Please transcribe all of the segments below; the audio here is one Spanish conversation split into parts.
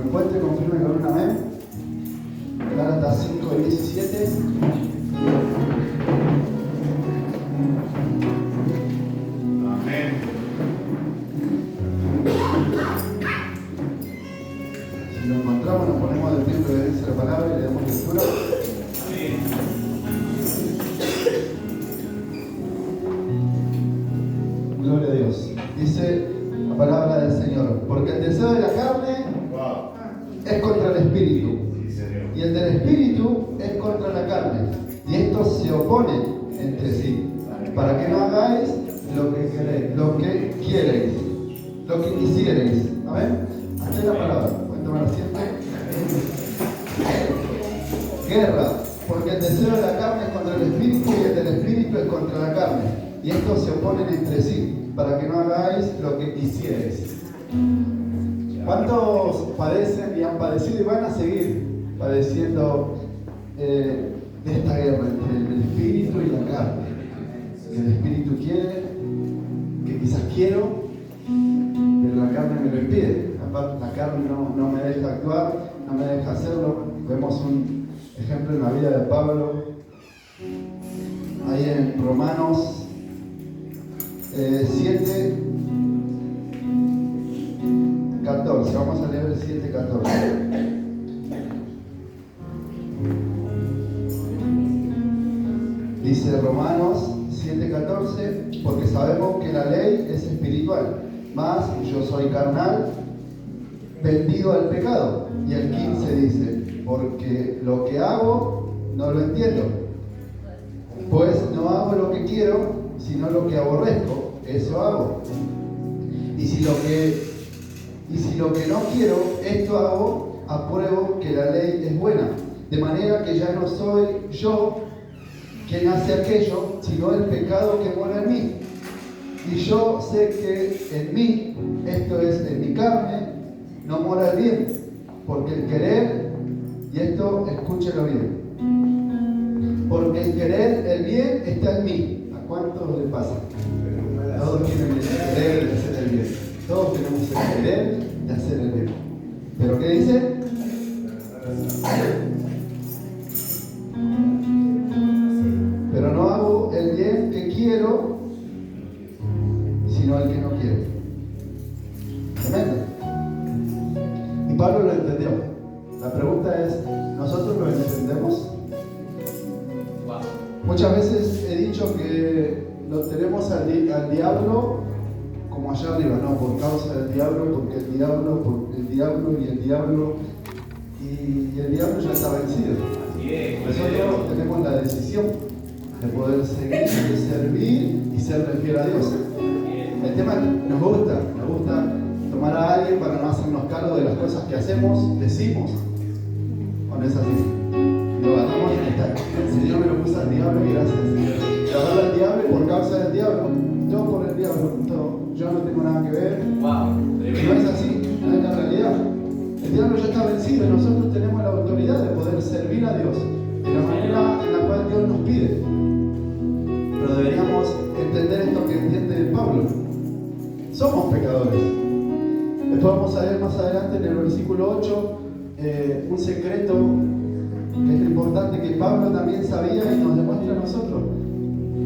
encuentre, confirme con un amén. Gálatas 5:17. Amén. Si lo encontramos, nos ponemos de pie en reverencia a la palabra y le damos lectura. Amén. Gloria a Dios. Dice la palabra del Señor: porque el deseo de la carne Wow. es contra el espíritu, Sí, Señor. y el del espíritu es contra la carne, y estos se oponen entre sí, para que no hagáis lo que queréis, lo que quiereis, lo que quisiereis. Amén. Hasta la palabra. Pueden tomar asiento. Guerra, porque el deseo de la carne es contra el espíritu y el del espíritu es contra la carne, y estos se oponen entre sí, para que no hagáis lo que quisiereis. ¿Cuántos padecen y han padecido y van a seguir padeciendo de esta guerra entre el espíritu y la carne? Que el espíritu quiere, que quizás quiero, pero la carne me lo impide. La carne no me deja actuar, no me deja hacerlo. Vemos un ejemplo en la vida de Pablo, ahí en Romanos 7, 14. Vamos a leer el 7:14. Dice Romanos 7:14: porque sabemos que la ley es espiritual, mas yo soy carnal, vendido al pecado. Y el 15 dice: porque lo que hago no lo entiendo, pues no hago lo que quiero, sino lo que aborrezco, eso hago. Y si lo que no quiero, esto hago, apruebo que la ley es buena. De manera que ya no soy yo quien hace aquello, sino el pecado que mora en mí. Y yo sé que en mí, esto es, en mi carne, no mora el bien. Porque el querer, y esto escúchelo bien, porque el querer el bien está en mí. ¿A cuántos les pasa? Todos tienen el querer de hacer el bien. Todos tenemos el querer de hacer el bien. ¿Pero qué dice? Pero no hago el bien que quiero, sino el que no quiero. Tremendo. Y Pablo lo entendió. La pregunta es, ¿nosotros lo entendemos? Muchas veces he dicho que lo tenemos al diablo como allá arriba, no, por causa del diablo, porque el diablo y el diablo ya está vencido. Nosotros tenemos la decisión de poder seguir, de servir y ser fiel a Dios. El tema nos gusta tomar a alguien para no hacernos cargo de las cosas que hacemos, decimos, ¿o no es así? Lo ganamos y está. El Señor me lo puso al diablo y gracias. Lo agarra al diablo y por causa del diablo, todo por el diablo, todo. Yo no tengo nada que ver. Wow. No es así, no es la realidad. El diablo ya está vencido y nosotros tenemos la autoridad de poder servir a Dios de la manera en la cual Dios nos pide. Pero deberíamos entender esto que entiende Pablo. Somos pecadores. Después vamos a ver más adelante en el versículo 8 un secreto que es importante que Pablo también sabía y nos demuestra a nosotros.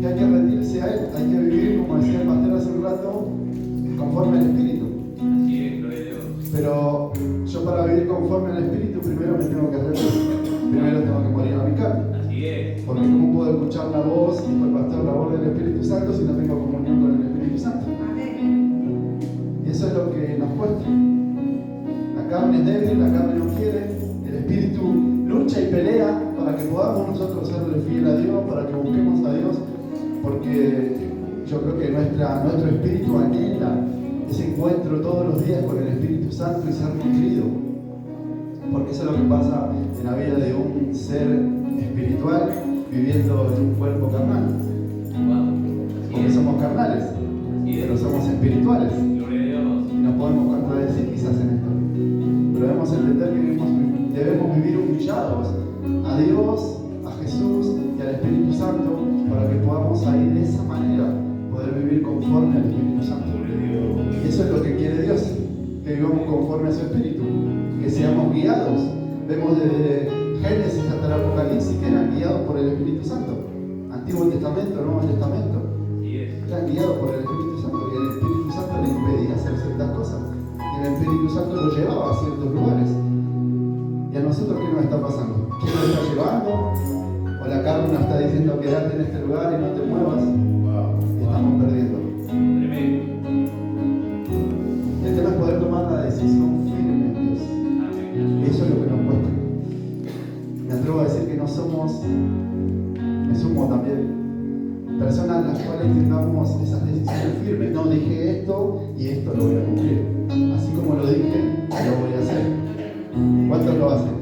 Que hay que rendirse a Él, hay que vivir, como decía el pastor hace un rato, conforme al Espíritu. Así es, gloria a Dios. Pero yo para vivir conforme al Espíritu primero me tengo que arrepentir. Primero tengo que morir a mi carne. Así es. Porque ¿cómo puedo escuchar la voz, dijo el pastor, la voz del Espíritu Santo si no tengo comunión con el Espíritu Santo? Y eso es lo que nos cuesta. La carne es débil, la carne no quiere, el Espíritu lucha y pelea para que podamos nosotros serle fiel a Dios, para que busquemos a Dios, porque yo creo que nuestro espíritu anhela ese encuentro todos los días con el Espíritu Santo y ser nutrido, porque eso es lo que pasa en la vida de un ser espiritual viviendo en un cuerpo carnal. Porque somos carnales, pero somos espirituales Gloria a Dios. y nos podemos contradecir quizás en esto, pero debemos entender que debemos vivir humillados a Dios, a Jesús y al Espíritu Santo para que podamos ahí de esa manera poder vivir conforme al Espíritu Santo. Y eso es lo que quiere Dios, que vivamos conforme a su Espíritu, que seamos guiados. Vemos desde Génesis hasta el Apocalipsis que eran guiados por el Espíritu Santo. Antiguo Testamento, Nuevo Testamento. Eran guiados por el Espíritu Santo y el Espíritu Santo les impedía hacer ciertas cosas. Y el Espíritu Santo los llevaba a ciertos lugares. ¿Y a nosotros qué nos está pasando? ¿Quién nos está llevando? ¿O la carne nos está diciendo quédate en este lugar y no te muevas? Y estamos perdiendo. El tema es poder tomar la decisión firme en Dios. Y eso es lo que nos cuesta. Me atrevo a decir que no somos, me sumo también, personas las cuales tengamos esas decisiones firmes. No, dije esto y esto lo voy a cumplir. Así como lo dije, lo voy a hacer. ¿Cuántos lo hacen?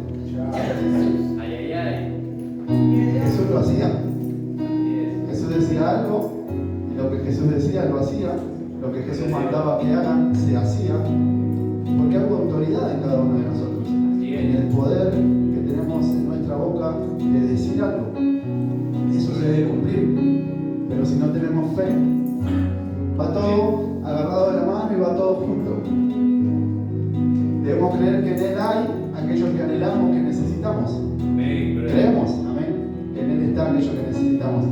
Jesús lo hacía. Jesús decía algo y lo que Jesús decía lo hacía. Lo que Jesús mandaba que hagan se hacía. Porque hay autoridad en cada uno de nosotros. En el poder que tenemos en nuestra boca de decir algo. Eso se debe cumplir. Pero si no tenemos fe, va todo agarrado de la mano y va todo junto. Debemos creer que en Él hay aquello que anhelamos, que necesitamos. Creemos, amén, que en Él está aquello que necesitamos.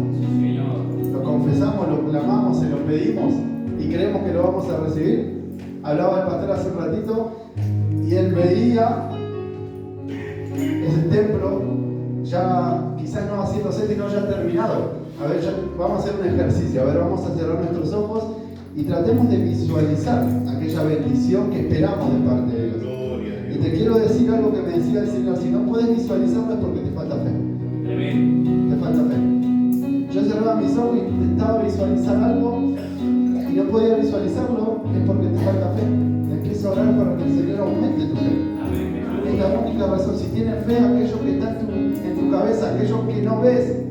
Lo confesamos, lo clamamos, se lo pedimos y creemos que lo vamos a recibir. Hablaba el pastor hace un ratito y él veía ese templo ya quizás no haciéndose, sino ya terminado. A ver, ya vamos a hacer un ejercicio. A ver, vamos a cerrar nuestros ojos y tratemos de visualizar aquella bendición que esperamos de parte de Dios. Y te quiero decir algo que me decía el Señor: si no puedes visualizarlo es porque te falta fe. Te falta fe. Yo cerraba mis ojos y intentaba visualizar algo y no podía visualizarlo, es porque te falta fe. Empiezo a orar para que el Señor aumente tu fe. Es la única razón. Si tienes fe, aquello que está en tu cabeza, aquello que no ves,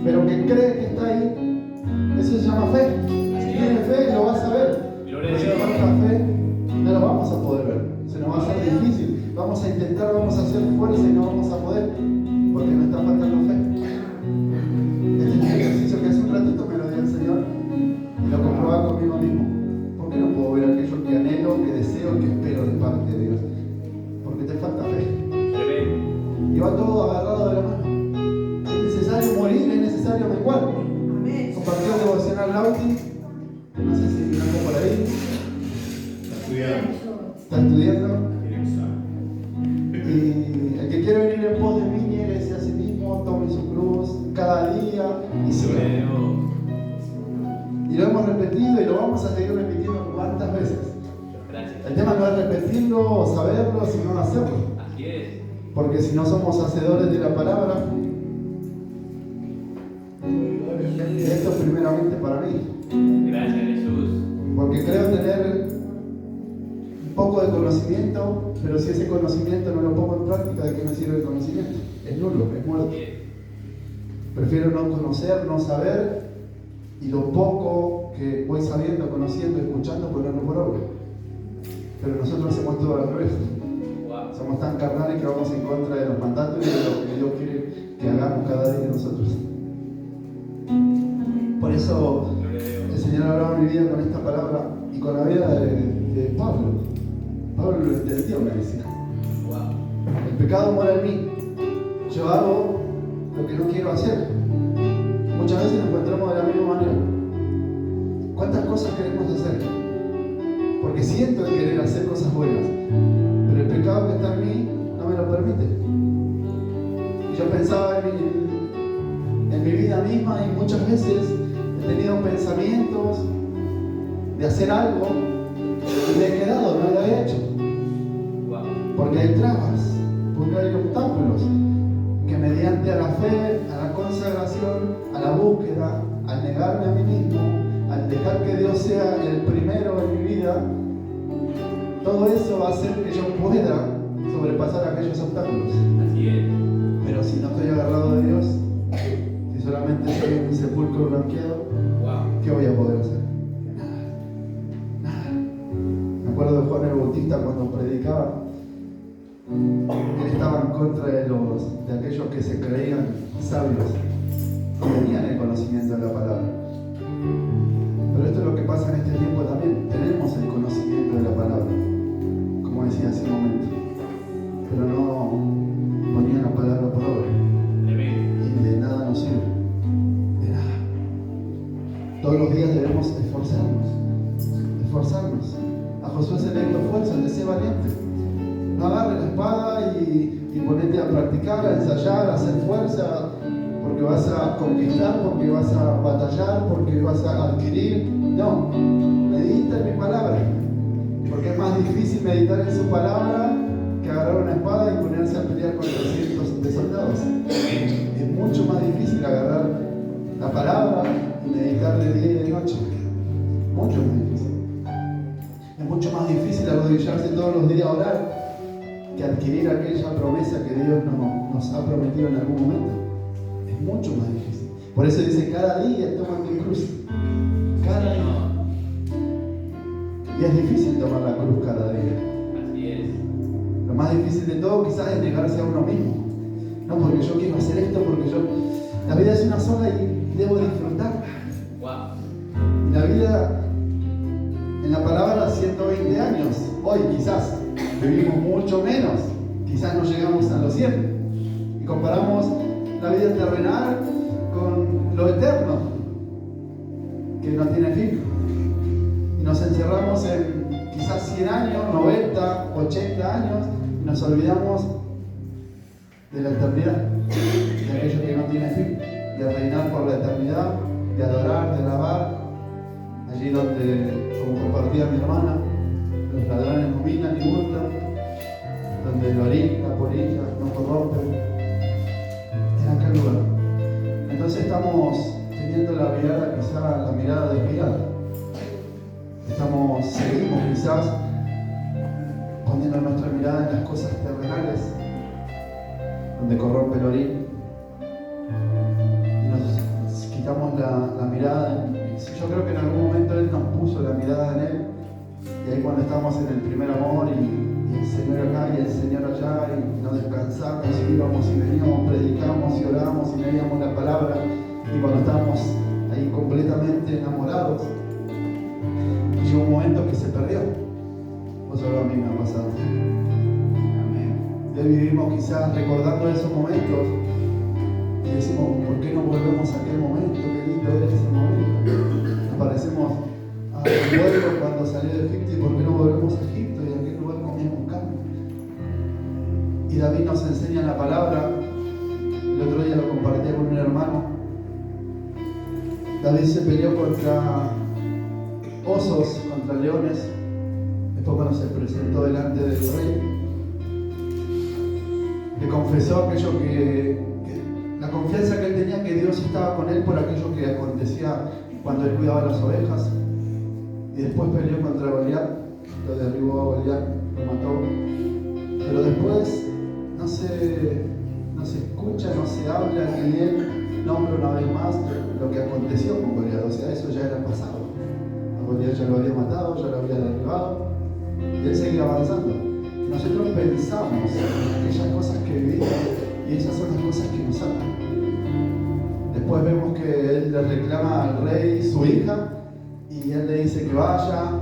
pero que crees que está ahí, eso se llama fe. Si tienes fe, lo vas a ver. Pero si no falta fe, no lo vamos a poder ver. Se nos va a hacer difícil. Vamos a intentar, vamos a hacer fuerza y no vamos a poder, porque nos está faltando fe. Este es un ejercicio que hace un ratito me lo dio el Señor y lo comprobaba conmigo mismo. ¿Por qué no puedo ver aquello que anhelo, que deseo y que espero de parte de Dios? Porque te falta fe. Y va todo agarrado de la mano. Es necesario morir, es necesario menguar. Compartió el devocional Lauti, que no sé si ando por ahí. Está estudiando. Y el que quiere venir en pos de mí, niéguese a sí mismo, tome su cruz cada día y siga. Y lo hemos repetido y lo vamos a seguir repitiendo cuantas veces. El tema no es repetirlo o saberlo, sino hacerlo. Así es. Porque si no somos hacedores de la palabra, esto es primeramente para mí. Gracias, Jesús. Porque creo tener un poco de conocimiento, pero si ese conocimiento no lo pongo en práctica, ¿de qué me sirve el conocimiento? Es nulo, es muerto. Prefiero no conocer, no saber, y lo poco que voy sabiendo, conociendo, escuchando, ponerlo por obra. Pero nosotros hacemos todo al revés. Somos tan carnales que vamos en contra de los mandatos y de lo que Dios quiere que hagamos cada día de nosotros. Por eso el Señor hablaba en mi vida con esta palabra y con la vida de Pablo. Pablo lo entendió, me decía. El pecado mora en mí. Yo hago lo que no quiero hacer. Muchas veces nos encontramos de la misma manera. ¿Cuántas cosas queremos hacer? Porque siento el querer hacer cosas buenas, pero el pecado que está en mí no me lo permite. Y yo pensaba en mi vida misma y muchas veces he tenido pensamientos de hacer algo y me he quedado, no lo he hecho. Porque hay trabas, porque hay obstáculos que mediante a la fe, a la consagración, a la búsqueda, al negarme a mí mismo, al dejar que Dios sea el primero en mi vida, todo eso va a hacer que yo pueda sobrepasar aquellos obstáculos. Así es. Pero si no estoy agarrado de Dios, si solamente soy un sepulcro blanqueado, ¿qué voy a poder hacer? Nada. Me acuerdo de Juan el Bautista cuando predicaba. Él estaba en contra de aquellos que se creían sabios, que tenían el conocimiento de la palabra. Pero esto es lo que pasa en este tiempo también. Tenemos el conocimiento de la palabra, como decía hace un momento. Josué se le dio fuerza, de ser valiente. No agarres la espada y ponete a practicar, a ensayar, a hacer fuerza, porque vas a conquistar, porque vas a batallar, porque vas a adquirir. No, medita en mi palabra, porque es más difícil meditar en su palabra que agarrar una espada y ponerse a pelear contra cientos de soldados. Es mucho más difícil agarrar la palabra y meditar de día y de noche. Mucho más difícil. Es mucho más difícil arrodillarse todos los días a orar que adquirir aquella promesa que Dios nos ha prometido en algún momento. Es mucho más difícil. Por eso dice, cada día toma tu cruz. Cada día. Y es difícil tomar la cruz cada día. Así es. Lo más difícil de todo quizás es negarse a uno mismo. No, porque yo quiero hacer esto, porque la vida es una sola y debo disfrutar. Wow. La vida, en la palabra, 120 años. Hoy quizás vivimos mucho menos. Quizás no llegamos a los 100. Y comparamos la vida terrenal con lo eterno, que no tiene fin. Y nos encerramos en quizás 100 años, 90, 80 años, y nos olvidamos de la eternidad, de aquello que no tiene fin, de reinar por la eternidad, de adorar, de alabar, allí donde, como compartía mi hermana, los ladrones no minan ni hurtan, donde el orín, la polilla no corrompen, en aquel lugar. Entonces estamos teniendo la mirada, quizá la mirada desviada. Seguimos quizás poniendo nuestra mirada en las cosas terrenales, donde corrompe el orín, y nos quitamos la mirada. Yo creo que en algún momento Él nos puso la mirada en Él, y ahí cuando estábamos en el primer amor, y el Señor acá y el Señor allá, y nos descansamos, y íbamos y veníamos, predicamos y orábamos y leíamos la palabra, y cuando estábamos ahí completamente enamorados, llegó un momento que se perdió. O solo a mí me ha pasado. Y hoy vivimos quizás recordando esos momentos y decimos, ¿por qué no volvemos a aquel momento? Qué lindo era ese momento. Nos parecemos a un pueblo cuando salió de Egipto, y ¿por qué no volvemos a Egipto? Y en aquel lugar comíamos carne. Y David nos enseña en la palabra, el otro día lo compartí con un hermano. David se peleó contra osos, contra leones. Después, cuando se presentó delante del rey, le confesó aquello que la confianza que él tenía, que Dios estaba con él por aquello que acontecía cuando él cuidaba las ovejas. Y después peleó contra Goliat, lo derribó a Goliat, lo mató. Pero después no se escucha, no se habla, ni él nombra una vez más lo que aconteció con Goliat. O sea, eso ya era pasado. Goliat ya lo había matado, ya lo había derribado, y él seguía avanzando. Nosotros pensamos en aquellas cosas que vivimos, y esas son las cosas que nos atan. Después vemos que él le reclama al rey su hija, y él le dice que vaya,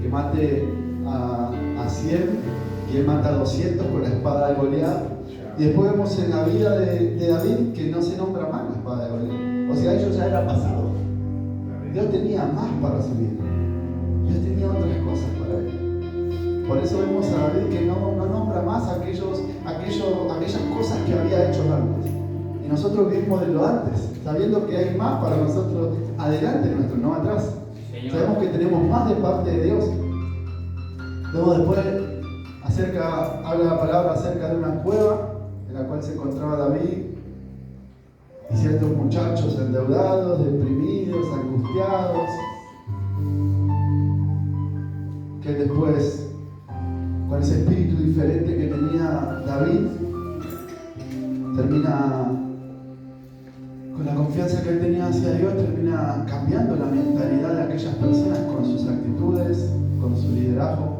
que mate a 100, y él mata a 200 con la espada de Goliat. Y después vemos en la vida de David que no se nombra más la espada de Goliat. O sea, ello ya era pasado. Dios tenía más para su vida. Dios tenía otras cosas para él. Por eso vemos a David que no nombra más aquellas cosas que había hecho antes. Y nosotros vivimos de lo antes, sabiendo que hay más para nosotros adelante nuestro, no atrás. Señor. Sabemos que tenemos más de parte de Dios. Luego después habla la palabra acerca de una cueva en la cual se encontraba David y ciertos muchachos endeudados, deprimidos, angustiados, que después, con ese espíritu diferente que tenía David, termina, con la confianza que él tenía hacia Dios, termina cambiando la mentalidad de aquellas personas con sus actitudes, con su liderazgo.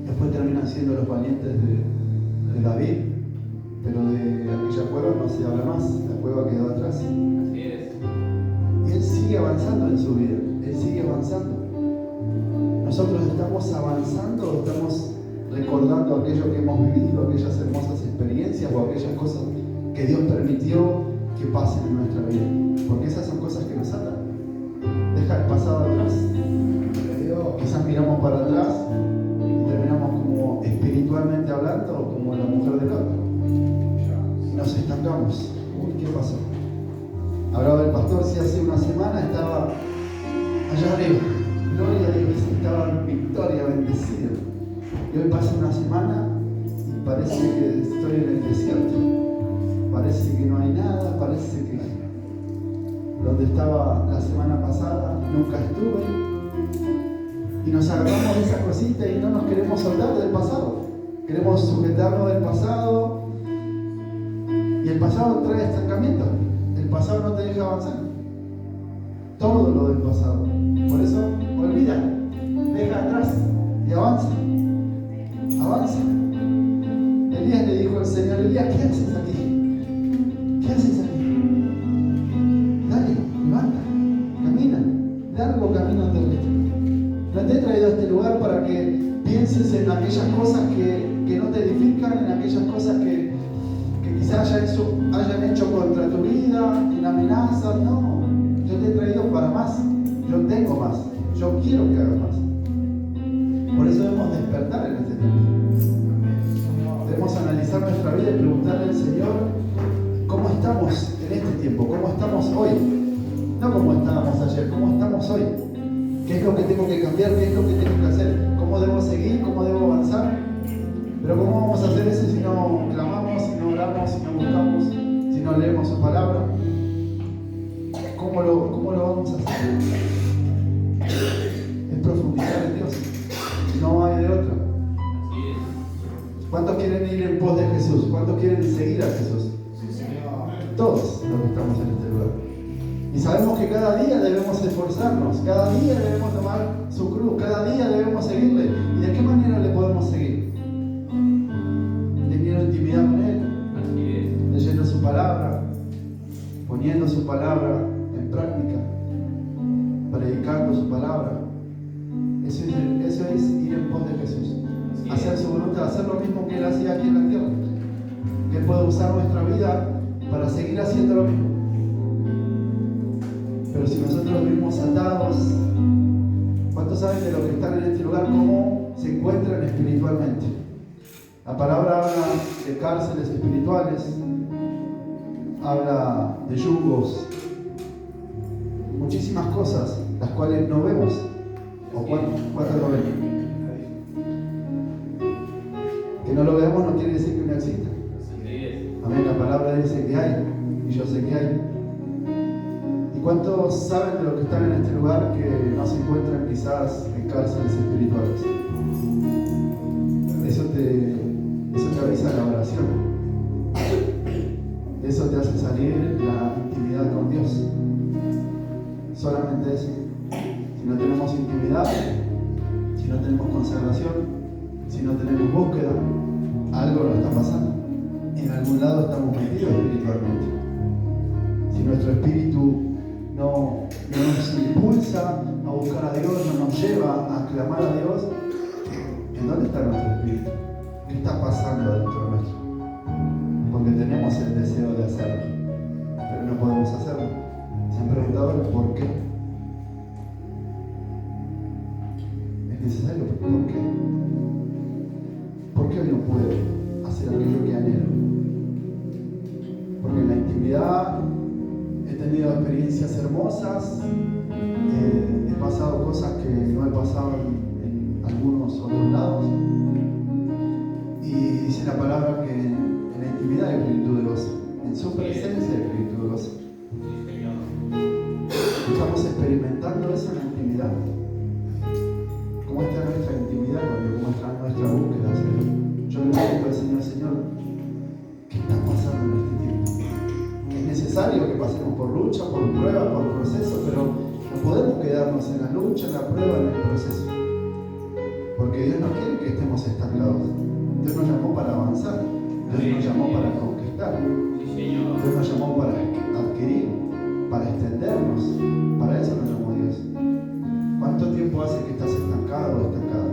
Después terminan siendo los valientes de David, pero de aquella cueva no se habla más, la cueva quedó atrás. Así es. Y él sigue avanzando en su vida, él sigue avanzando. Nosotros estamos avanzando o estamos recordando aquello que hemos vivido, aquellas hermosas experiencias o aquellas cosas que Dios permitió que pasen en nuestra vida, porque esas son cosas que nos atan. deja el pasado atrás. Quizás miramos para atrás y terminamos como espiritualmente hablando, como la mujer del otro. Y nos estancamos. Uy, ¿qué pasó? Hablaba el pastor si hace una semana estaba allá arriba. Gloria a Dios, estaba en victoria, bendecido. Y hoy pasa una semana y parece que estoy en el desierto. Parece que no hay nada, parece que donde estaba la semana pasada nunca estuve. Y nos agarramos de esa cosita y no nos queremos soltar del pasado. Queremos sujetarnos del pasado. Y el pasado trae estancamiento. El pasado no te deja avanzar. Todo lo del pasado. Por eso, olvida, deja atrás y avanza. Avanza. Elías le dijo al Señor: Elías, ¿qué haces aquí? ¿Qué haces aquí? Dale, levanta, camina, largo camino ante el resto. No te he traído a este lugar para que pienses en aquellas cosas que no te edifican, en aquellas cosas que quizás hayan hecho contra tu vida, en amenazas. No, yo te he traído para más. Yo tengo más. Yo quiero que hagas más. Por eso debemos despertar en este tiempo. Debemos analizar nuestra vida y preguntarle al Señor cómo estamos en este tiempo, cómo estamos hoy. No cómo estábamos ayer, cómo estamos hoy. ¿Qué es lo que tengo que cambiar? ¿Qué es lo que tengo que hacer? ¿Cómo debo seguir? ¿Cómo debo avanzar? Pero ¿cómo vamos a hacer eso si no clamamos, si no oramos, si no buscamos, si no leemos su palabra? ¿Cómo lo vamos a hacer? Es profundizar en Dios. No hay de otra. ¿Cuántos quieren ir en pos de Jesús? ¿Cuántos quieren seguir a Jesús? Todos los que estamos en este lugar. Y sabemos que cada día debemos esforzarnos, cada día debemos tomar su cruz, cada día debemos seguirle. ¿Y de qué manera le podemos seguir? Teniendo intimidad con Él, leyendo su palabra, poniendo su palabra en práctica, predicando su palabra. Eso es ir en pos de Jesús. Hacer su voluntad, hacer lo mismo que Él hacía aquí en la tierra. Que Él puede usar nuestra vida para seguir haciendo lo mismo. Pero si nosotros vivimos atados, ¿cuántos saben de los que están en este lugar cómo se encuentran espiritualmente? La palabra habla de cárceles espirituales, habla de yugos, muchísimas cosas, las cuales no vemos. ¿O cuántos lo ven? Que no lo veamos no quiere decir que no exista. Amén, la palabra dice que hay, y yo sé que hay. ¿Y cuántos saben de los que están en este lugar que no se encuentran quizás en cárceles espirituales? Eso te avisa la oración. Eso te hace salir la intimidad con Dios. Solamente eso. Si no tenemos intimidad, si no tenemos consagración, si no tenemos búsqueda, algo nos está pasando. En algún lado estamos metidos espiritualmente. Si nuestro espíritu no nos impulsa a buscar a Dios, no nos lleva a clamar a Dios, ¿en dónde está nuestro espíritu? ¿Qué está pasando dentro nuestro? Porque tenemos el deseo de hacerlo, pero no podemos hacerlo. ¿Se han preguntado el por qué? Es necesario, ¿por qué? ¿Por qué hoy no puedo hacer aquello que anhelo? Porque en la intimidad he tenido experiencias hermosas, he pasado cosas que no he pasado en algunos otros lados. Y dice la palabra que en la intimidad hay plenitud de gozo, en su presencia hay plenitud de gozo. Estamos experimentando eso en la intimidad. ¿Cómo está nuestra intimidad con Dios? ¿Cómo está nuestra búsqueda hacia Dios? Yo le pregunto al Señor, Señor, ¿qué está pasando en este tiempo? Es necesario que pasemos por lucha, por prueba, por proceso, pero no podemos quedarnos en la lucha, en la prueba, en el proceso. Porque Dios no quiere que estemos estancados. Dios nos llamó para avanzar. Dios nos llamó para conquistar. Dios nos llamó para adquirir, para extendernos. Para eso nos llamó Dios. ¿Cuánto tiempo hace que estás estancado o estancada?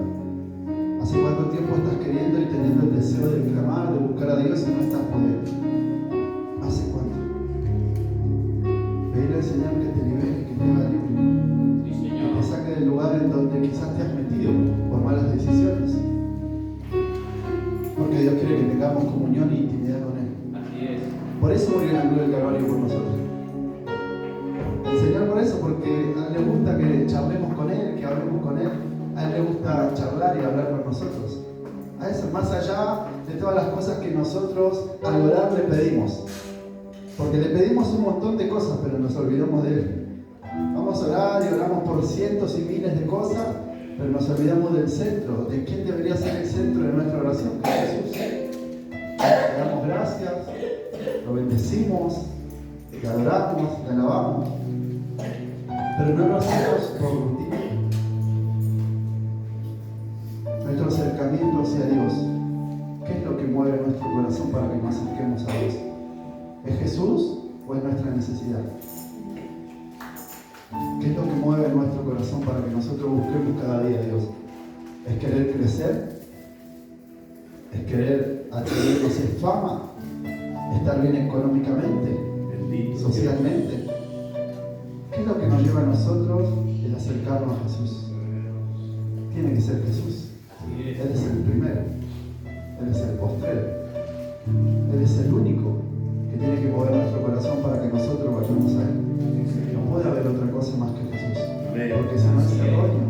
¿Hace cuánto tiempo estás queriendo y teniendo el deseo de clamar, de buscar a Dios y no estás pudiendo? ¿Hace cuánto? Pedirle al Señor que te libere, que te haga libre. lugar en donde quizás te has metido por malas decisiones. Porque Dios quiere que tengamos comunión e intimidad con Él. Así es. Por eso murió en la cruz del Calvario por nosotros. El Señor por eso, porque a Él le gusta que charlemos con Él, que hablemos con Él. A Él le gusta charlar y hablar con nosotros. A eso, más allá de todas las cosas que nosotros al orar le pedimos. Porque le pedimos un montón de cosas, pero nos olvidamos de Él. Vamos a orar y oramos por cientos y miles de cosas, pero nos olvidamos del centro, de quién debería ser el centro de nuestra oración, que es Jesús. Le damos gracias, lo bendecimos, le adoramos, le alabamos, pero no lo hacemos por rutina. Nuestro acercamiento hacia Dios, ¿qué es lo que mueve nuestro corazón para que nos acerquemos a Dios? ¿Es Jesús o es nuestra necesidad? ¿Qué es lo que mueve nuestro corazón para que nosotros busquemos cada día a Dios? ¿Es querer crecer? ¿Es querer adquirirnos fama? ¿Estar bien económicamente? ¿Socialmente? ¿Qué es lo que nos lleva a nosotros el acercarnos a Jesús? Tiene que ser Jesús. Él es el primero. Él es el postrero. Él es el único que tiene que mover nuestro corazón para que nosotros vayamos a Él. No puede haber otra cosa más que Jesús. Porque si no es erróneo.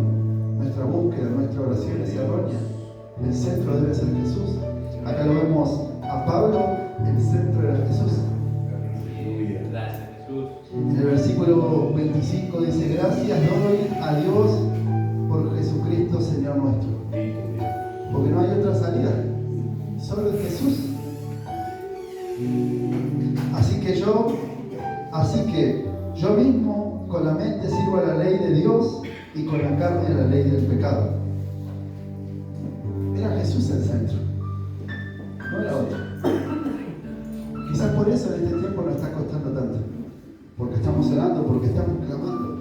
Nuestra búsqueda, nuestra oración es errónea. El centro debe ser Jesús. Acá lo vemos a Pablo, el centro era Jesús. Gracias, Jesús. En el versículo 25 dice: gracias doy a Dios por Jesucristo, Señor nuestro. Porque no hay otra salida. Solo es Jesús. Así que yo mismo con la mente sirvo a la ley de Dios y con la carne a la ley del pecado. Era Jesús el centro, no era otro. Quizás por eso en este tiempo nos está costando tanto, porque estamos orando, porque estamos clamando,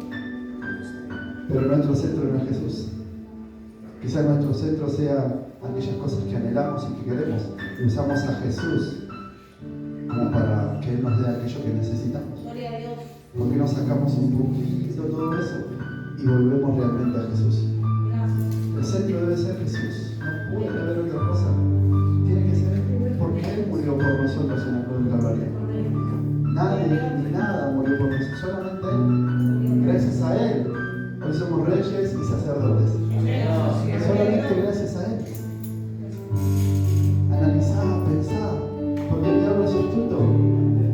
pero nuestro centro no es Jesús. Quizás nuestro centro sea aquellas cosas que anhelamos y que queremos, y usamos a Jesús como para que Él nos dé aquello que necesitamos. ¿Por qué no sacamos un poquito todo eso y volvemos realmente a Jesús? El centro debe ser Jesús, no puede haber otra cosa. Tiene que ser Él, porque Él murió por nosotros en la cruz del Calvario. Nadie ni nada murió por nosotros, solamente Él. Gracias a Él, hoy somos reyes y sacerdotes. Solamente gracias a Él. Analizá, pensá, porque el diablo es astuto.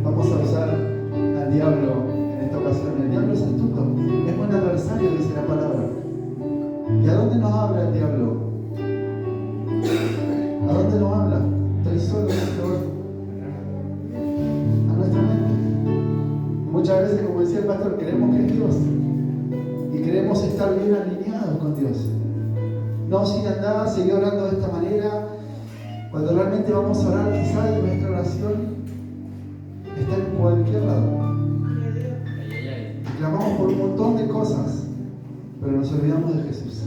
Vamos a usar al diablo en esta ocasión. El diablo es astuto, es buen adversario, dice la palabra. ¿Y a dónde nos habla el diablo? ¿A dónde nos habla? Estoy solo en este hoy. A nuestra mente. Muchas veces, como decía el pastor, creemos que es Dios y queremos estar bien alineados con Dios. No, si andá, seguí orando de esta manera. Cuando realmente vamos a orar, quizás nuestra oración está en cualquier lado. Y clamamos por un montón de cosas, pero nos olvidamos de Jesús.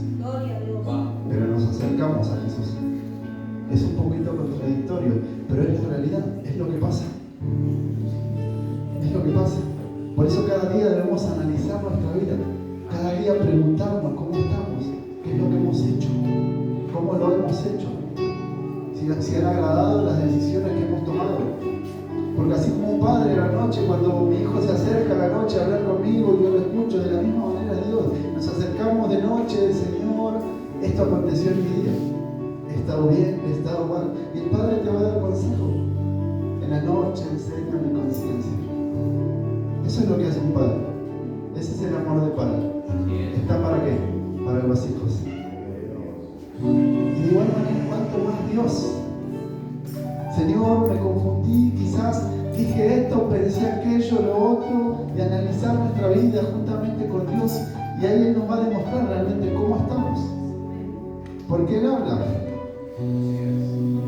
Pero nos acercamos a Jesús. Es un poquito contradictorio, pero es la realidad, es lo que pasa. Es lo que pasa. Por eso cada día debemos analizar nuestra vida. Cada día preguntarnos cómo estamos, qué es lo que hemos hecho, cómo lo hemos hecho. Si han agradado las decisiones que hemos tomado. Porque así como un padre a la noche, cuando mi hijo se acerca a la noche a hablar conmigo, yo lo escucho de la misma manera de Dios. Nos acercamos de noche, Señor, esto aconteció en mi día. He estado bien, he estado mal. Y el Padre te va a dar consejo. En la noche enseña mi conciencia. Eso es lo que hace un padre. Ese es el amor de padre. ¿Está para qué? Para los hijos. Y de igual manera, ¿cuánto más Dios? Señor, me confundí, quizás dije esto, pensé aquello, lo otro, y analizar nuestra vida juntamente con Dios, y ahí Él nos va a demostrar realmente cómo estamos. Porque Él habla.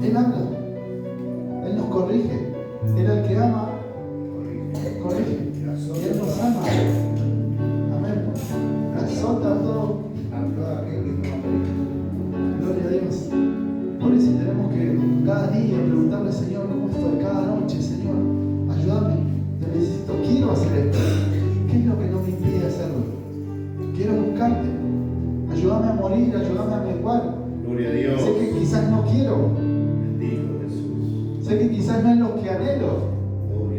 Él habla. Él nos corrige. Él al que ama, corrige. Y Él nos ama. Amén. Azota todo. Gloria a Dios. Por eso tenemos que cada día preguntarle: Señor, ¿cómo estoy? Cada noche, Señor, ayúdame, te necesito, quiero hacer esto. ¿Qué es lo que no me impide hacerlo? Quiero buscarte. quiero. Bendito Jesús. Sé que quizás no es lo que anhelo,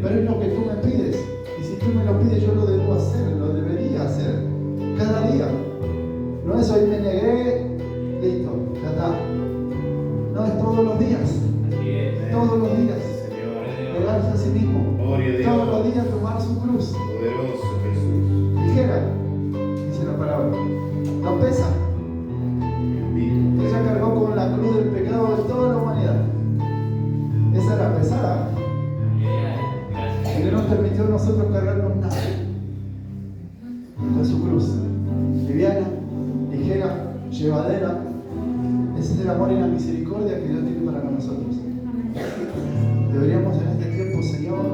pero es lo que tú me pides. Y si tú me lo pides, yo lo debo hacer, lo debería hacer. Cada día. No es hoy me negué, listo, ya está. No, es todos los días. Así es. Todos los días. Señor. Negarse a sí mismo. Gloria a Dios. Todos los días tomar su cruz. Poderoso Jesús. Ligera, dice la palabra. No pesa. Bendito. Ella cargó con la cruz del pecado de toda la humanidad. Esa era pesada. Y no nos permitió a nosotros cargarnos nada. Con su cruz. Liviana, ligera, llevadera. Ese es el amor y la misericordia que Dios tiene para con nosotros. Deberíamos en este tiempo, Señor,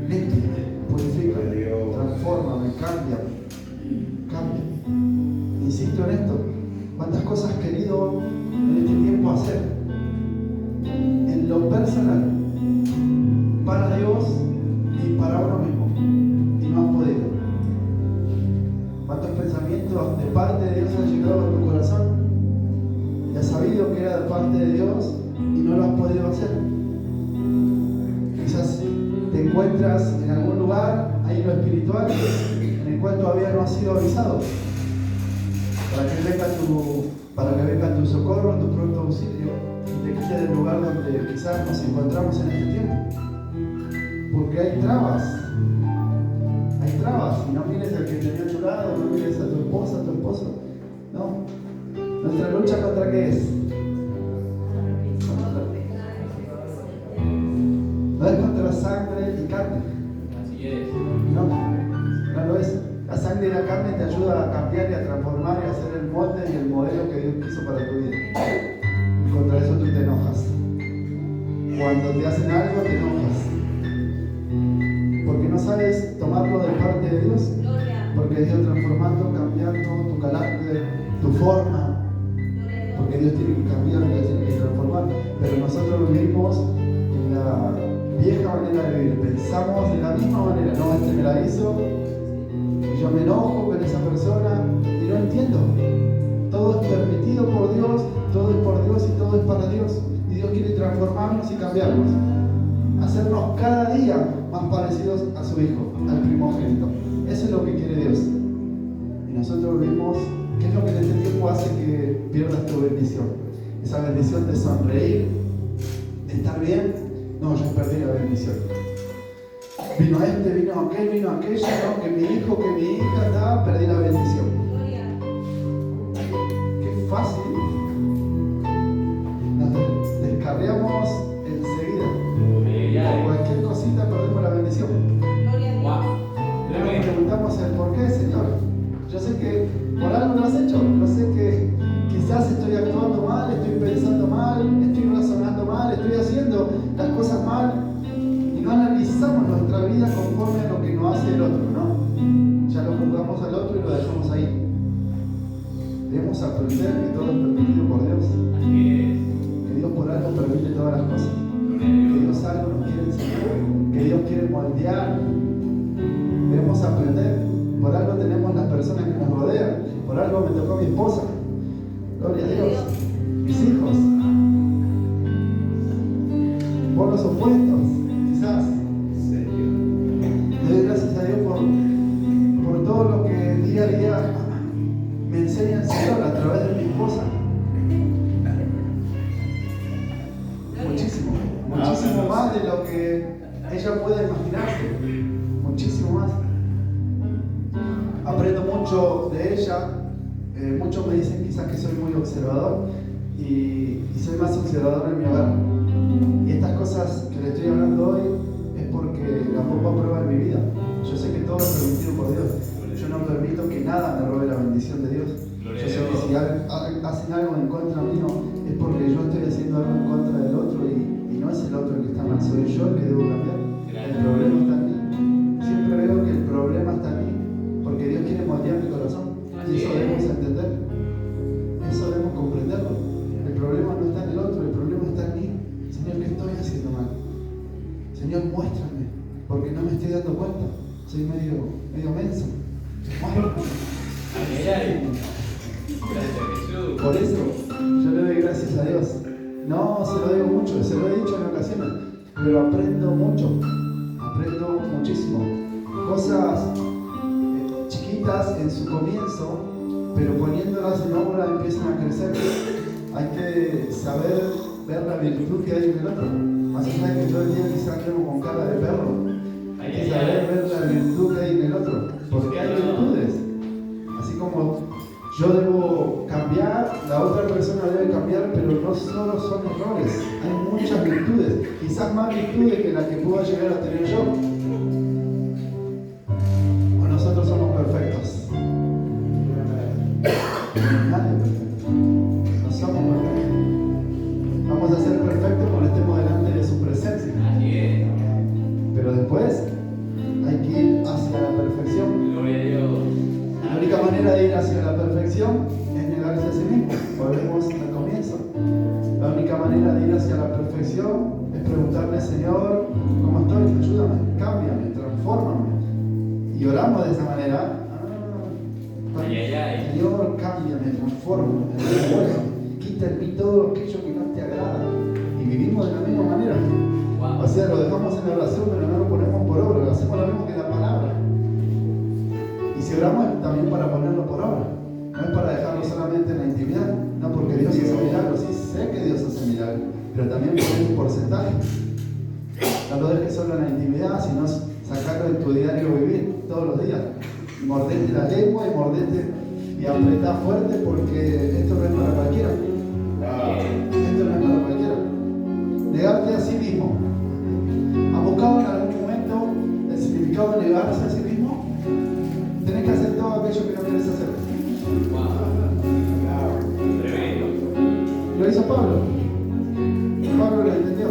límpiame, purifícame, transfórmame, cambia. Insisto en esto. ¿Cuántas cosas has querido en este tiempo hacer? En lo personal, para Dios y para uno mismo. Y no has podido. ¿Cuántos pensamientos de parte de Dios han llegado a tu corazón? Y has sabido que era de parte de Dios y no lo has podido hacer. Quizás te encuentras en algún lugar, ahí en lo espiritual, en el cual todavía no has sido avisado. Para que venga tu socorro, tu pronto auxilio y te quite del lugar donde quizás nos encontramos en este tiempo. Porque hay trabas. Y no mires al que tenía a tu lado, no mires a tu esposa, a tu esposo. No. Nuestra lucha contra qué es. No es contra sangre y carne. Así es. No lo es. La sangre y la carne te ayuda a cambiar y a transformar y a hacer el molde y el modelo que Dios quiso para tu vida. Y contra eso tú te enojas. Cuando te hacen algo te enojas. Porque no sabes tomarlo de parte de Dios. Porque Dios transformando, cambiando tu carácter, tu forma. Porque Dios tiene que cambiar, Dios tiene que transformar. Pero nosotros vivimos en la vieja manera de vivir. Pensamos de la misma manera. No, este me la hizo. Y yo me enojo con esa persona y no entiendo. Todo es permitido por Dios, todo es por Dios y todo es para Dios. Y Dios quiere transformarnos y cambiarnos. Hacernos cada día más parecidos a su Hijo, al primogénito. Eso es lo que quiere Dios. Y nosotros vimos qué es lo que en este tiempo hace que pierdas tu bendición. Esa bendición de sonreír, de estar bien. No, yo perdí la bendición. Vino este, vino aquel, vino aquella, no, que mi hijo, que mi hija, perdí la bendición. Qué fácil. Nos descarriamos enseguida. Por cualquier cosita perdemos la bendición. Luego nos preguntamos el por qué, Señor. Yo sé que por algo lo has hecho. Yo sé que quizás estoy actuando mal, estoy pensando mal, estoy razonando mal, estoy haciendo las cosas mal. Y no analizamos nuestra vida conforme a lo que nos hace el otro, ¿no? Ya lo juzgamos al otro y lo dejamos ahí. Debemos aprender que todo es permitido por Dios. Que Dios por algo permite todas las cosas. Que Dios algo nos quiere enseñar. Que Dios quiere moldear. Debemos aprender. Por algo tenemos las personas que nos rodean. Por algo me tocó mi esposa. Gloria a Dios. Mis hijos. Por los opuestos. Quizás. Le doy gracias a Dios por todo lo que día a día me enseña el Señor a través de mi esposa. Muchísimo más de lo que ella puede imaginarse. Muchísimo más. Aprendo mucho de ella. Muchos me dicen quizás que soy muy observador y soy más observador en mi hogar. Y estas cosas que le estoy hablando hoy es porque la pongo a prueba en mi vida. Yo sé que todo es permitido por Dios. Yo no permito que nada me robe la bendición de Dios. Yo sé que si hacen algo en contra mío es porque yo estoy haciendo algo en contra del otro y no es el otro el que está mal, soy yo el que debo cambiar. El problema está en mí. Siempre veo que el problema está en mí porque Dios quiere moldear mi corazón. Y eso debemos entender. Eso debemos comprenderlo. El problema no está en el otro, el problema está en mí. Señor, ¿qué estoy haciendo mal? Señor, muéstrame, porque no me estoy dando cuenta. Soy medio menso. Gracias, Jesús. Por eso yo le doy gracias a Dios. No, se lo digo mucho, se lo he dicho en ocasiones, pero aprendo mucho, aprendo muchísimo. Cosas chiquitas en su comienzo, pero poniéndolas en obra empiezan a crecer. Hay que saber ver la virtud que hay en el otro. Más allá de que todo el día quizás andemos con cara de perro, hay que saber ver la virtud que hay en el otro, porque hay virtudes. Así como yo debo cambiar, la otra persona debe cambiar, pero no solo son errores, hay muchas virtudes, quizás más virtudes que las que pueda llegar a tener yo. O nosotros somos perfectos. Nadie es perfecto. No somos perfectos. Vamos a ser perfectos cuando estemos delante de su presencia. Así es. Pero después hay que ir hacia la perfección. Gloria a Dios. La única manera de ir hacia la perfección es negarse a sí mismo. Volvemos al comienzo. La única manera de ir hacia la perfección es preguntarle, Señor, ¿cómo estoy? Ayúdame, cámbiame, transfórmame. Y oramos de esa manera. Señor, cámbiame, transfórmame, renuévame, quita en mí todo aquello que no te agrada. Y vivimos de la misma manera. Wow. O sea, lo dejamos en la oración, pero no lo ponemos por obra, lo hacemos lo mismo que la palabra. Y si oramos es también para ponerlo por obra, no es para dejarlo solamente en la intimidad, no, porque Dios hace milagros, sí sé que Dios hace milagros, pero también por un porcentaje. No lo dejes solo en la intimidad, sino sacarlo en tu diario vivir todos los días. Y mordete la lengua y mordete y apretá fuerte, porque esto no es para cualquiera. Esto no es para cualquiera. Negarte a sí mismo. ¿Has buscado en algún momento el significado de negarse a sí mismo? Tenés que hacer todo aquello que no querés hacer. Wow. Tremendo. Lo hizo Pablo. Pablo lo entendió.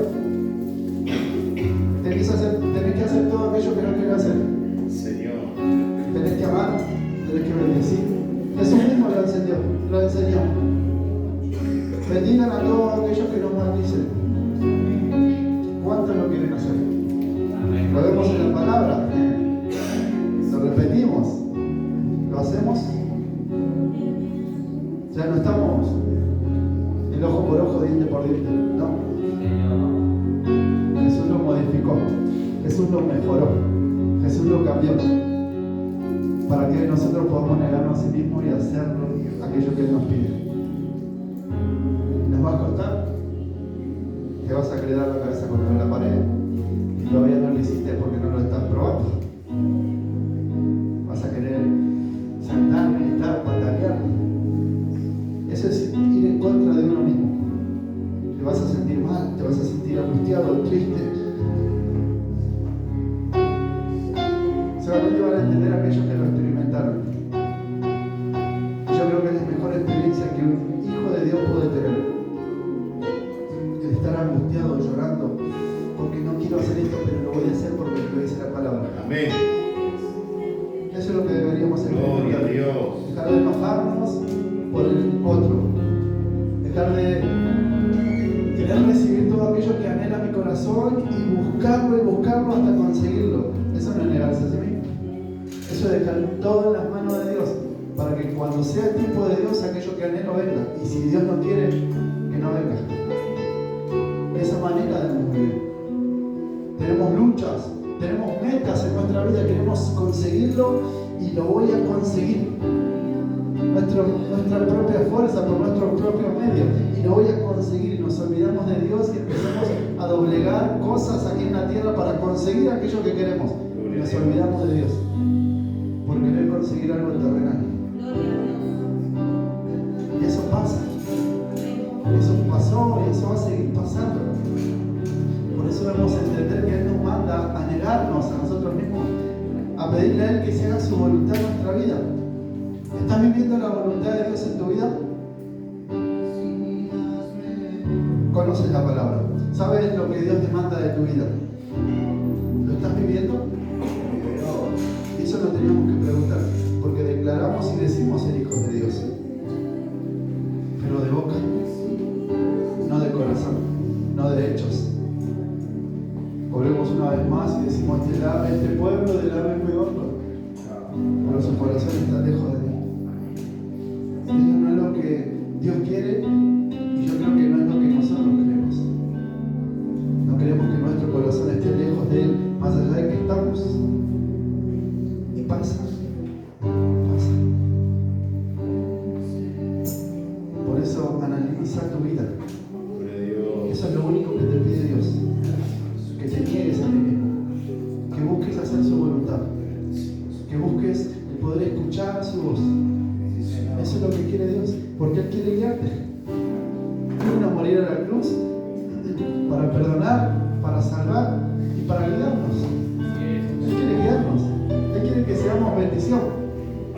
Tenés que hacer todo aquello que no querés hacer. Señor. Tenés que amar, tenés que bendecir. Jesús mismo lo enseñó. Bendigan a todos aquellos que nos maldicen. ¿Cuántos lo quieren hacer? Lo vemos en la palabra. Lo repetimos. ¿Lo hacemos? Ya no estamos el ojo por ojo, diente por diente. No. Jesús lo modificó. Jesús lo mejoró. Jesús lo cambió. Para que nosotros podamos negarnos a sí mismos y hacer aquello que Él nos pide. ¿Nos va a costar? Te vas a querer dar la cabeza contra la pared y todavía no lo hiciste porque no lo estás probando. Vas a querer saltar, gritar, patalear. Eso es ir en contra de uno mismo. Te vas a sentir mal, te vas a sentir angustiado, triste. Solamente van a entender aquellos que lo experimentaron. Yo creo que es la mejor experiencia que un hijo de Dios puede tener. El estar angustiado, llorando, porque no quiero hacer esto, pero lo voy a hacer porque lo dice la palabra. Amén. Eso es lo que deberíamos hacer. Gloria a Dios. Dejar de enojarnos por el otro. Dejar de querer recibir todo aquello que anhela mi corazón y buscarlo hasta conseguirlo. Eso no es negarse a sí mismo. Eso es dejar todo en las manos de Dios, para que cuando sea el tiempo de Dios, aquello que anhelo venga. Y si Dios no quiere, que no venga. De esa manera debemos vivir. Tenemos luchas, tenemos metas en nuestra vida, queremos conseguirlo y lo voy a conseguir. Nuestra propia fuerza, por nuestro propio medio, y lo voy a conseguir. Y nos olvidamos de Dios y empezamos a doblegar cosas aquí en la tierra para conseguir aquello que queremos. Y nos olvidamos de Dios por querer conseguir algo terrenal. Y eso pasa. Eso pasó y eso va a seguir pasando. Por eso debemos entender que Él nos manda a negarnos a nosotros mismos, a pedirle a Él que se haga su voluntad en nuestra vida. ¿Estás viviendo la voluntad de Dios en tu vida? Conoces la palabra. ¿Sabes lo que Dios demanda de tu vida? ¿Lo estás viviendo? Eso lo teníamos que preguntar, porque declaramos y decimos ser hijos de Dios, pero de boca, no de corazón, no de hechos. Volvemos una vez más y decimos: este pueblo del ave muy honro, pero su corazón está lejos de mí. Eso no es lo que Dios quiere, y yo creo que no es lo que nosotros queremos. la cruz para perdonar, para salvar y para guiarnos. Él quiere guiarnos. Él quiere que seamos bendición.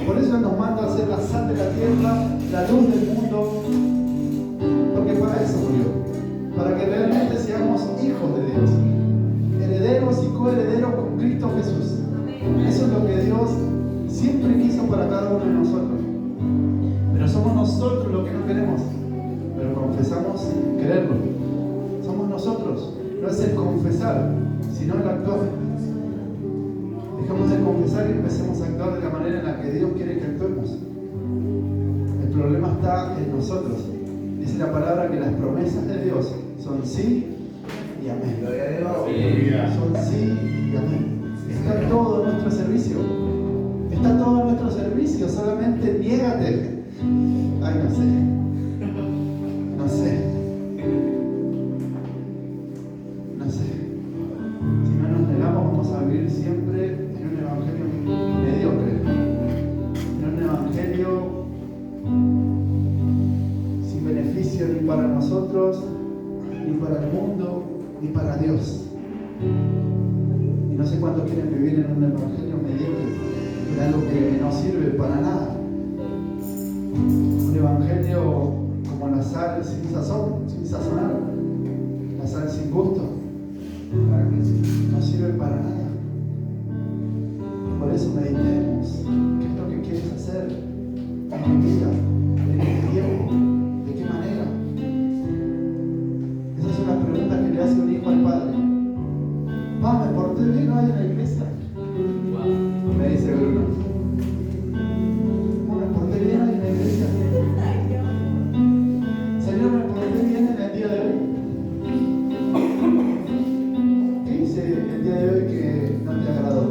Por eso Él nos manda a ser la sal de la tierra, la luz del mundo. Porque para eso murió. Para que realmente seamos hijos de Dios. Herederos y coherederos con Cristo Jesús. Eso es lo que Dios siempre quiso para cada uno de nosotros. Pero somos nosotros los que no queremos. Pero confesamos sin quererlo. Somos nosotros. No es el confesar, sino el actuar. Dejemos de confesar y empecemos a actuar de la manera en la que Dios quiere que actuemos. El problema está en nosotros. Dice la palabra que las promesas de Dios son sí y amén. Son sí y amén. Está todo a nuestro servicio. Está todo a nuestro servicio. Solamente niégate. Ay, no sé. No sé. Si no nos negamos, vamos a vivir siempre en un evangelio mediocre. En un evangelio sin beneficio ni para nosotros, ni para el mundo, ni para Dios. Y no sé cuántos quieren vivir en un evangelio mediocre, en algo que no sirve para nada. Un evangelio como la sal sin sazón, sin sazonar, la sal sin gusto, no sirve para nada. Por eso meditemos, ¿qué es lo que quieres hacer en mi vida, en este tiempo? ¿De qué manera? Esa es una pregunta que le hace un hijo al padre. ¿Me porté bien hoy en la iglesia? Me dice Bruno. ¿Me porté bien hoy en la iglesia? Señor, ¿me porté bien en el día de hoy? ¿Qué hice el día de hoy que no te agradó?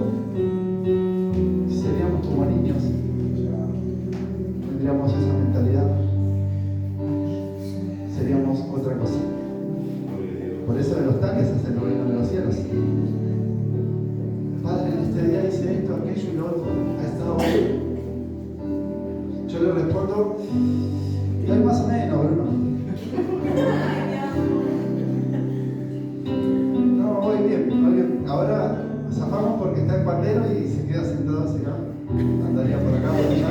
Seríamos como niños. Tendríamos esa mentalidad. Seríamos otra cosa. Por eso de los tanques hacen el reino de los cielos. Padre, en este día hice esto, aquello y lo otro. Ha estado bien. Yo le respondo, y hoy más o menos, Bruno. No, voy bien. Ahora zafamos porque está el pandero y se queda sentado así, ¿no? Andaría por acá, por allá.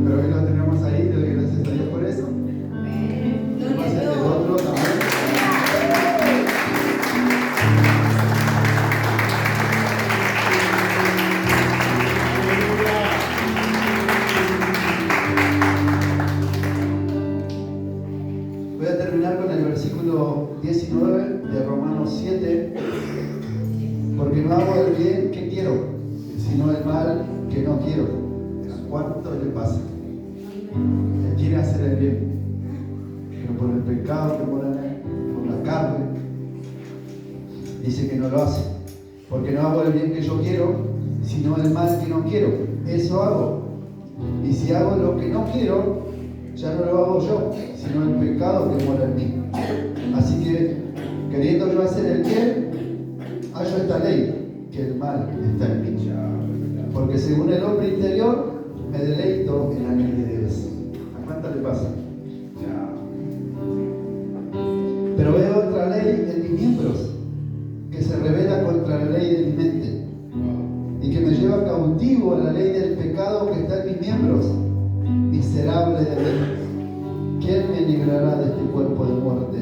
Pero hoy lo tenemos ahí, le doy gracias a Dios por eso. Gracias del otro también. Voy a terminar con el versículo 19 de Romanos 7. Porque no hago el bien que quiero, sino el mal que no quiero. ¿Cuánto le pasa? Él quiere hacer el bien, pero por el pecado que mora en él, por la carne, dice que no lo hace. Porque no hago el bien que yo quiero, sino el mal que no quiero. Eso hago. Y si hago lo que no quiero, ya no lo hago yo, sino el pecado que mora en mí. Así que, queriendo yo hacer el bien, hallo esta ley, que el mal está en mí. Porque según el hombre interior, me deleito en la ley de Dios. ¿A cuánto le pasa? Pero veo otra ley en mis miembros, que se revela contra la ley de mi mente, y que me lleva cautivo a la ley del pecado que está en mis miembros. Miserable de mí, ¿quién me librará de este cuerpo de muerte?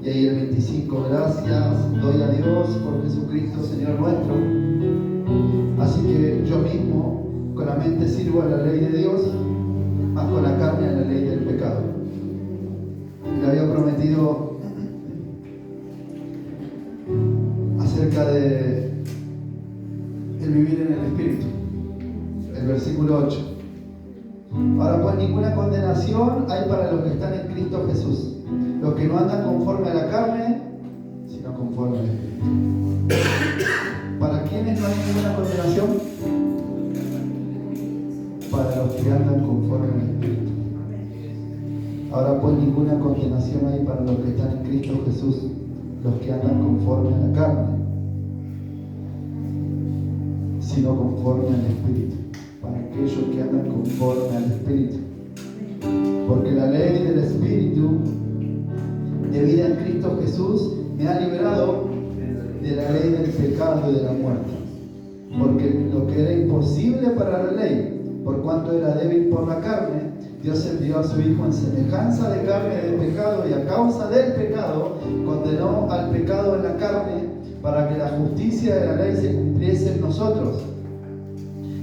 Y ahí el 25, gracias doy a Dios por Jesucristo, Señor nuestro. Así que yo mismo con la mente sirvo a la ley de Dios, más con la carne a la ley del pecado. Le había prometido acerca de el vivir en el Espíritu. El versículo 8. Ahora pues ninguna condenación hay para los que están en Cristo Jesús, los que no andan conforme a la carne, sino conforme al Espíritu. ¿Para quiénes no hay ninguna condenación? Para los que andan conforme al Espíritu. Ahora pues ninguna condenación hay para los que están en Cristo Jesús, los que andan conforme a la carne, sino conforme al Espíritu. Para aquellos que andan conforme al Espíritu. porque la ley del Espíritu de vida en Cristo Jesús me ha liberado de la ley del pecado y de la muerte. Porque lo que era imposible para la ley, por cuanto era débil por la carne, Dios envió a su Hijo en semejanza de carne de pecado, y a causa del pecado condenó al pecado en la carne, para que la justicia de la ley se cumpliese en nosotros.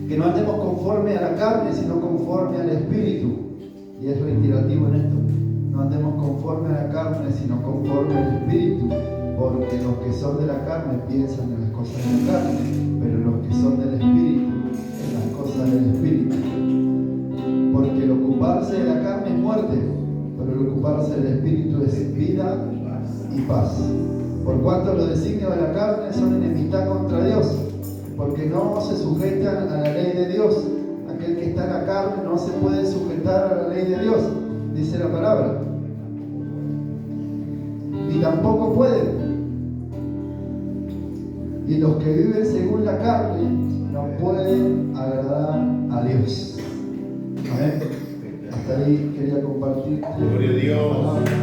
Que no andemos conforme a la carne, sino conforme al Espíritu. Y es reiterativo en esto. No andemos conforme a la carne, sino conforme al Espíritu. Porque los que son de la carne piensan en las cosas de la carne, pero los que son del Espíritu, en las cosas del Espíritu. Porque el ocuparse de la carne es muerte, pero el ocuparse del Espíritu es vida y paz. Por cuanto los designios de la carne son enemistad contra Dios, porque no se sujetan a la ley de Dios. Aquel que está en la carne no se puede sujetar a la ley de Dios, dice la palabra. Ni tampoco pueden. Y los que viven según la carne no pueden agradar a Dios. Amén. Hasta ahí quería compartir. Gloria a Dios.